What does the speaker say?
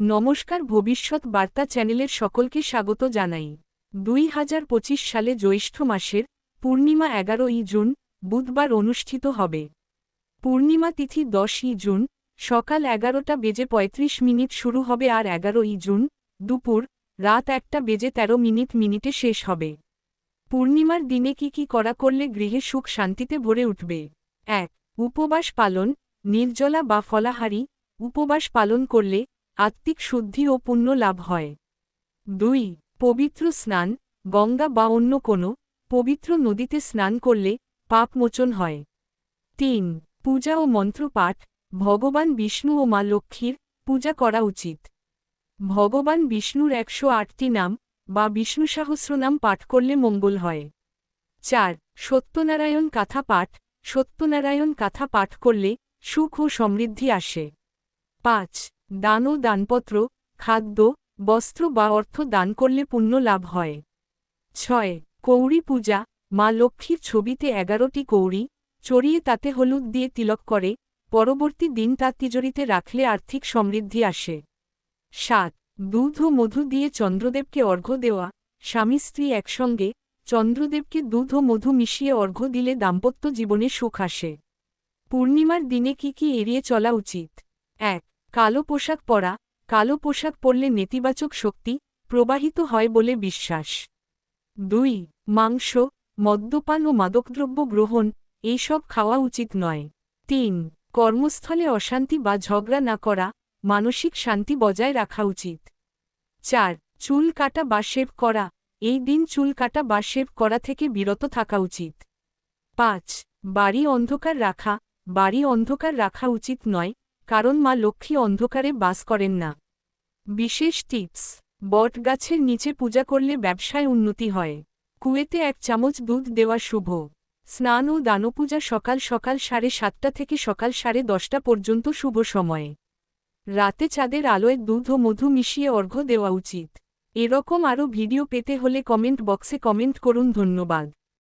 নমস্কার, ভবিষ্যৎ বার্তা চ্যানেলের সকলকে স্বাগত জানাই। 2025 সালে জ্যৈষ্ঠ মাসের পূর্ণিমা 11ই জুন বুধবার অনুষ্ঠিত হবে। পূর্ণিমা তিথি 10ই জুন সকাল 11:35 শুরু হবে আর 11ই জুন দুপুর রাত 1:13 শেষ হবে। পূর্ণিমার দিনে কি করা করলে গৃহে সুখ শান্তিতে ভরে উঠবে? 1. উপবাস পালন, নির্জলা বা ফলাহারি। উপবাস পালন করলে আত্মিক শুদ্ধি ও পুণ্য লাভ হয়। 2. পবিত্র স্নান, গঙ্গা বা অন্য কোনো পবিত্র নদীতে স্নান করলে পাপ মোচন হয়। 3. পূজা ও মন্ত্রপাঠ, ভগবান বিষ্ণু ও মা লক্ষ্মীর পূজা করা উচিত। ভগবান বিষ্ণুর 108টি নাম বা বিষ্ণু সহস্রনাম পাঠ করলে মঙ্গল হয়। 4. সত্যনারায়ণ কাথা পাঠ, সত্যনারায়ণ কাথা পাঠ করলে সুখ ও সমৃদ্ধি আসে। 5. দান ও দানপত্র, খাদ্য, বস্ত্র বা অর্থ দান করলে পুণ্য লাভ হয়। 6. কৌড়ি পূজা, মা লক্ষ্মীর ছবিতে 11টি কৌড়ি চড়িয়ে তাতে হলুদ দিয়ে তিলক করে পরবর্তী দিন তা তিজোরিতে রাখলে আর্থিক সমৃদ্ধি আসে। 7. দুধ ও মধু দিয়ে চন্দ্রদেবকে অর্ঘ্য দেওয়া, স্বামী স্ত্রী একসঙ্গে চন্দ্রদেবকে দুধ ও মধু মিশিয়ে অর্ঘ্য দিলে দাম্পত্য জীবনে সুখ আসে। পূর্ণিমার দিনে কি এড়িয়ে চলা উচিত? 1. কালো পোশাক পরা, কালো পোশাক পরলে নেতিবাচক শক্তি প্রবাহিত হয় বলে বিশ্বাস। 2. মাংস, মদ্যপান ও মাদকদ্রব্য গ্রহণ এইসব খাওয়া উচিত নয়। 3. কর্মস্থলে অশান্তি বা ঝগড়া না করা, মানসিক শান্তি বজায় রাখা উচিত। 4. চুল কাটা বা শেভ করা, এই দিন চুল কাটা বা শেভ করা থেকে বিরত থাকা উচিত। 5. বাড়ি অন্ধকার রাখা, বাড়ি অন্ধকার রাখা উচিত নয়, কারণ মা লক্ষ্মী অন্ধকারে বাস করেন না। বিশেষ টিপস: বটগাছের নিচে পূজা করলে ব্যবসায় উন্নতি হয়। কুয়েতে 1 চামচ দুধ দেওয়া শুভ। স্নান ও দানপূজা সকাল 7:30 থেকে সকাল 10:30 পর্যন্ত শুভ সময়ে। রাতে চাঁদের আলোয় দুধ ও মধু মিশিয়ে অর্ঘ্য দেওয়া উচিত। এরকম আরও ভিডিও পেতে হলে কমেন্ট বক্সে কমেন্ট করুন। ধন্যবাদ।